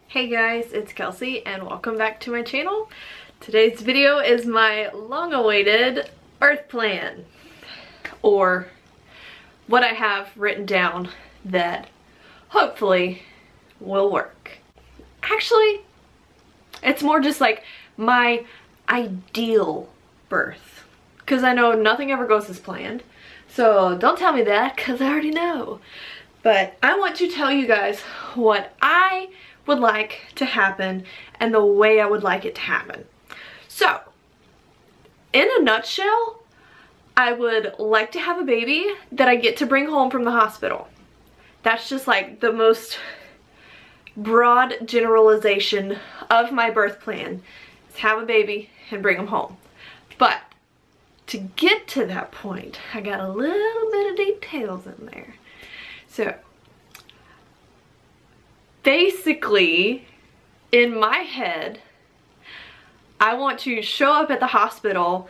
Hey guys, it's Kelsey and welcome back to my channel. Today's video is my long-awaited birth plan, or what I have written down that hopefully will work. Actually, it's more just like my ideal birth, because I know nothing ever goes as planned. So don't tell me that, because I already know. But I want to tell you guys what I would like to happen and the way I would like it to happen. So, in a nutshell, I would like to have a baby that I get to bring home from the hospital. That's just like the most broad generalization of my birth plan, is have a baby and bring them home. But to get to that point, I got a little bit of details in there. So, basically, in my head, I want to show up at the hospital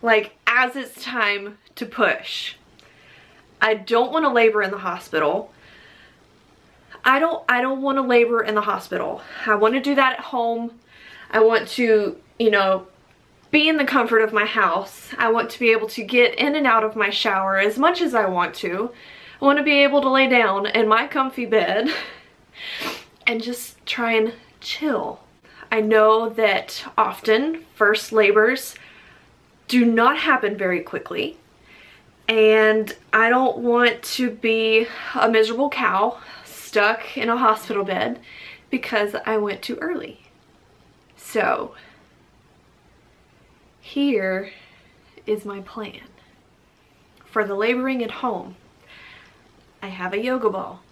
like as it's time to push. I don't want to labor in the hospital. I don't want to labor in the hospital. I want to do that at home. I want to, you know, be in the comfort of my house. I want to be able to get in and out of my shower as much as I want to. I want to be able to lay down in my comfy bed and just try and chill. I know that often first labors do not happen very quickly, and I don't want to be a miserable cow stuck in a hospital bed because I went too early. So here is my plan. For the laboring at home, I have a yoga ball.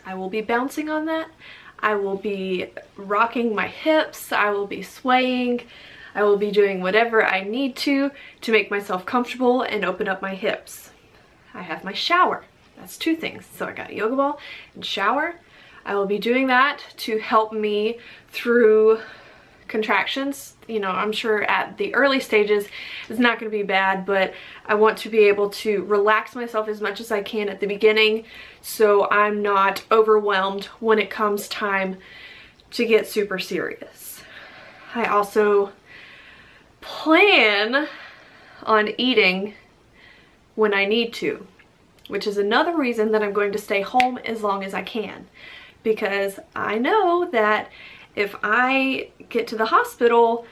I will be bouncing on that. I will be rocking my hips. I will be swaying. I will be doing whatever I need to make myself comfortable and open up my hips. I have my shower. That's two things. So I got a yoga ball and shower. I will be doing that to help me through contractions. You know, I'm sure at the early stages it's not going to be bad, but I want to be able to relax myself as much as I can at the beginning so I'm not overwhelmed when it comes time to get super serious. I also plan on eating when I need to, which is another reason that I'm going to stay home as long as I can, because I know that if I get to the hospital,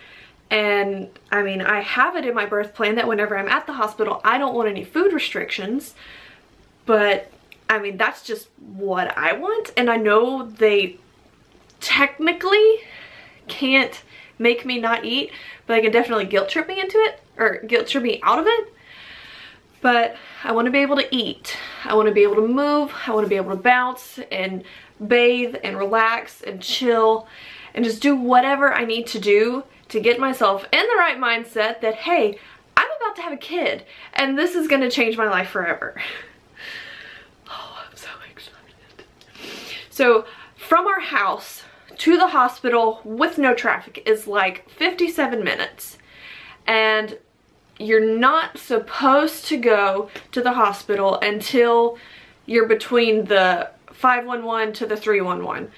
and I mean, I have it in my birth plan that whenever I'm at the hospital, I don't want any food restrictions, but I mean, that's just what I want. And I know they technically can't make me not eat, but they can definitely guilt trip me into it, or guilt trip me out of it. But I want to be able to eat. I want to be able to move. I want to be able to bounce and bathe and relax and chill and just do whatever I need to do to get myself in the right mindset that, hey, I'm about to have a kid and this is going to change my life forever. Oh, I'm so excited. So from our house to the hospital with no traffic is like 57 minutes. And you're not supposed to go to the hospital until you're between the 511 to the 311.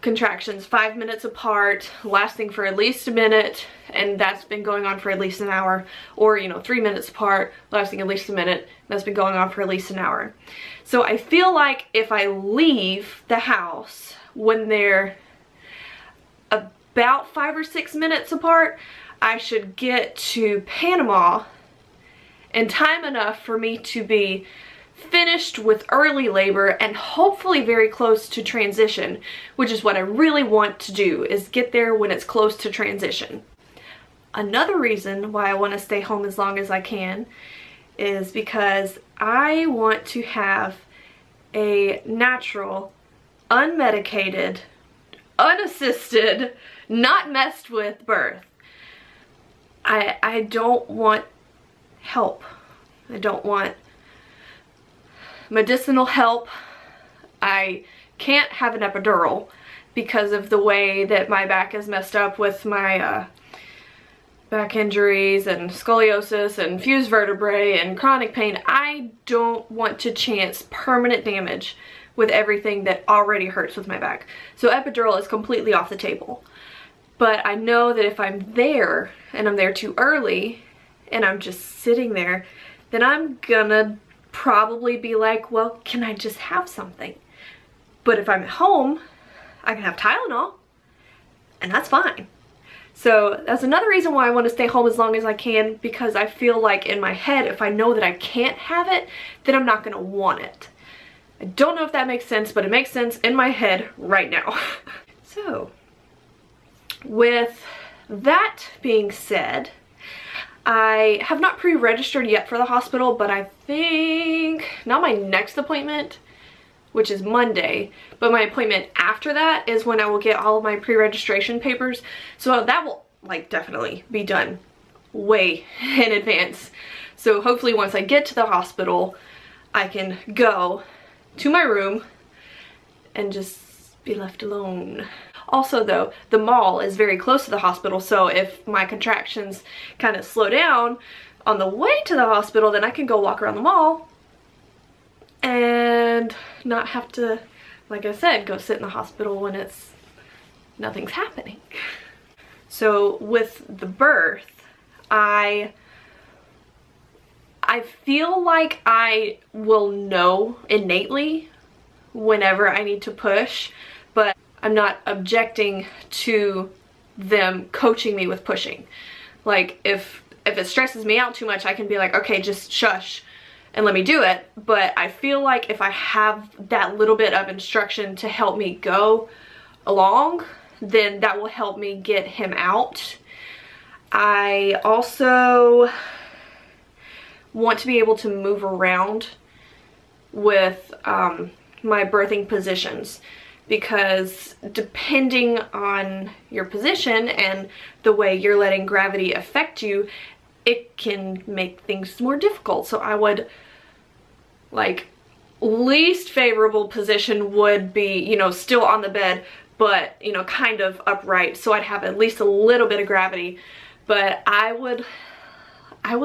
Contractions 5 minutes apart, lasting for at least a minute, and that's been going on for at least an hour. Or, you know, 3 minutes apart, lasting at least a minute, that's been going on for at least an hour. So I feel like if I leave the house when they're about 5 or 6 minutes apart, I should get to Panama in time enough for me to be finished with early labor and hopefully very close to transition, which is what I really want to do, is get there when it's close to transition. Another reason why I want to stay home as long as I can is because I want to have a natural, unmedicated, unassisted, not messed with birth. I don't want help. I don't want medicinal help. I can't have an epidural because of the way that my back is messed up with my back injuries and scoliosis and fused vertebrae and chronic pain. I don't want to chance permanent damage with everything that already hurts with my back. So epidural is completely off the table. But I know that if I'm there and I'm there too early and I'm just sitting there, then I'm gonna probably be like, well, can I just have something? But if I'm at home, I can have Tylenol, and that's fine. So that's another reason why I want to stay home as long as I can, because I feel like in my head, if I know that I can't have it, then I'm not going to want it. I don't know if that makes sense, but it makes sense in my head right now. So, with that being said, I have not pre-registered yet for the hospital, but I think, not my next appointment, which is Monday, but my appointment after that is when I will get all of my pre-registration papers. So that will like definitely be done way in advance. So hopefully once I get to the hospital, I can go to my room and just be left alone. Also though, the mall is very close to the hospital, so if my contractions kind of slow down on the way to the hospital, then I can go walk around the mall and not have to, like I said, go sit in the hospital when nothing's happening. So with the birth, I feel like I will know innately whenever I need to push, but I'm not objecting to them coaching me with pushing. Like if it stresses me out too much, I can be like, okay, just shush and let me do it. But I feel like if I have that little bit of instruction to help me go along, then that will help me get him out. I also want to be able to move around with my birthing positions, because depending on your position and the way you're letting gravity affect you, it can make things more difficult. So I would, like, least favorable position would be, you know, still on the bed, but, you know, kind of upright, so I'd have at least a little bit of gravity. But I would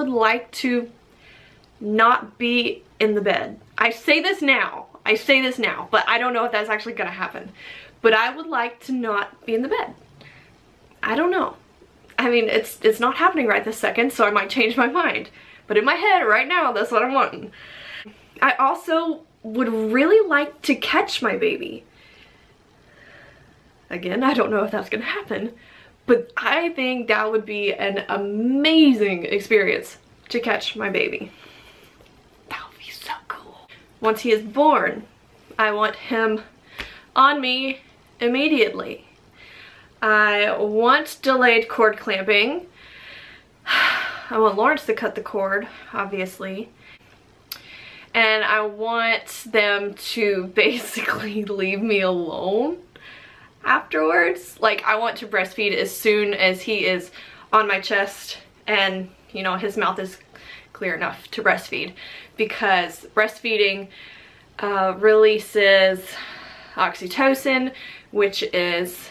like to not be in the bed. I say this now, but I don't know if that's actually gonna happen. But I would like to not be in the bed. I don't know. I mean, it's not happening right this second, so I might change my mind. But in my head right now, that's what I'm wanting. I also would really like to catch my baby. Again, I don't know if that's gonna happen, but I think that would be an amazing experience to catch my baby. That would be so cool. Once he is born, I want him on me immediately. I want delayed cord clamping. I want Lawrence to cut the cord, obviously. And I want them to basically leave me alone afterwards. Like, I want to breastfeed as soon as he is on my chest and, you know, his mouth is clear enough to breastfeed, because breastfeeding releases oxytocin, which is,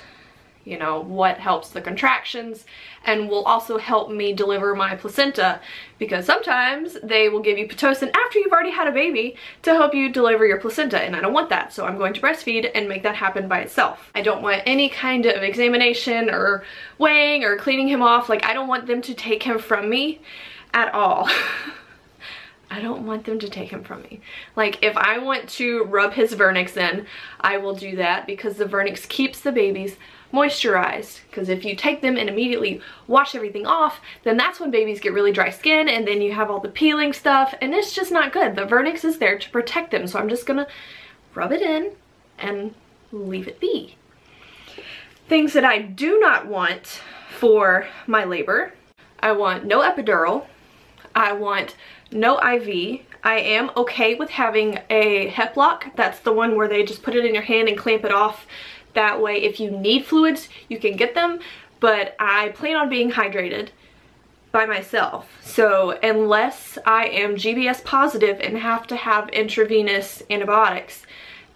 you know, what helps the contractions and will also help me deliver my placenta, because sometimes they will give you Pitocin after you've already had a baby to help you deliver your placenta, and I don't want that, so I'm going to breastfeed and make that happen by itself. I don't want any kind of examination or weighing or cleaning him off. Like, I don't want them to take him from me at all. I don't want them to take him from me. Like, if I want to rub his vernix in, I will do that, because the vernix keeps the babies moisturized. Because if you take them and immediately wash everything off, then that's when babies get really dry skin, and then you have all the peeling stuff, and it's just not good. The vernix is there to protect them, so I'm just gonna rub it in and leave it be. Things that I do not want for my labor: I want no epidural, I want no IV. I am okay with having a hep lock. That's the one where they just put it in your hand and clamp it off. That way, if you need fluids, you can get them, but I plan on being hydrated by myself. So unless I am GBS positive and have to have intravenous antibiotics,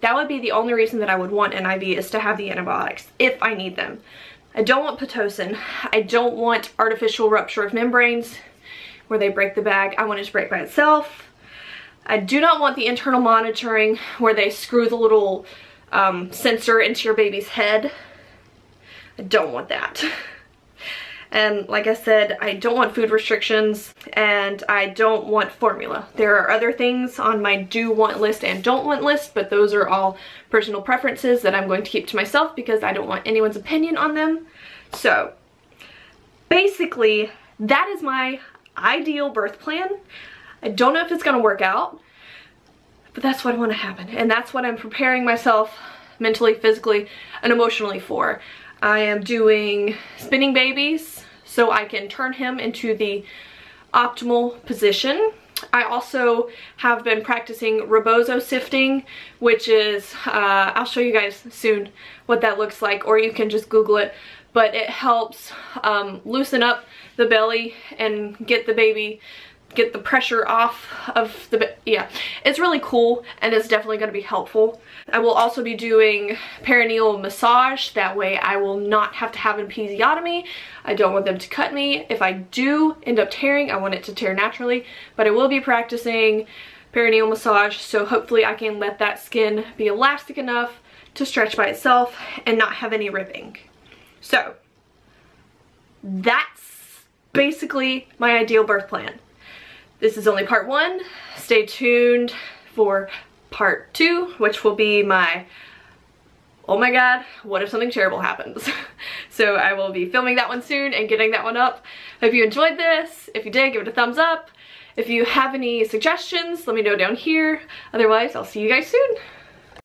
that would be the only reason that I would want an IV, is to have the antibiotics if I need them. I don't want Pitocin. I don't want artificial rupture of membranes where they break the bag. I want it to break by itself. I do not want the internal monitoring where they screw the little sensor into your baby's head. I don't want that. And like I said, I don't want food restrictions, and I don't want formula. There are other things on my do want list and don't want list, but those are all personal preferences that I'm going to keep to myself because I don't want anyone's opinion on them. So basically, that is my ideal birth plan. I don't know if it's gonna work out, but that's what I want to happen, and that's what I'm preparing myself mentally, physically, and emotionally for. I am doing spinning babies so I can turn him into the optimal position. I also have been practicing rebozo sifting, which is, I'll show you guys soon what that looks like, or you can just Google it, but it helps loosen up the belly and get the baby, get the pressure off of the, yeah, it's really cool and it's definitely going to be helpful. I will also be doing perineal massage. That way I will not have to have an episiotomy. I don't want them to cut me. If I do end up tearing, I want it to tear naturally, but I will be practicing perineal massage, so hopefully I can let that skin be elastic enough to stretch by itself and not have any ripping. So that's basically my ideal birth plan. This is only part 1. Stay tuned for part 2, which will be my, oh my god, what if something terrible happens? So I will be filming that one soon and getting that one up. Hope you enjoyed this. If you did, give it a thumbs up. If you have any suggestions, let me know down here. Otherwise, I'll see you guys soon.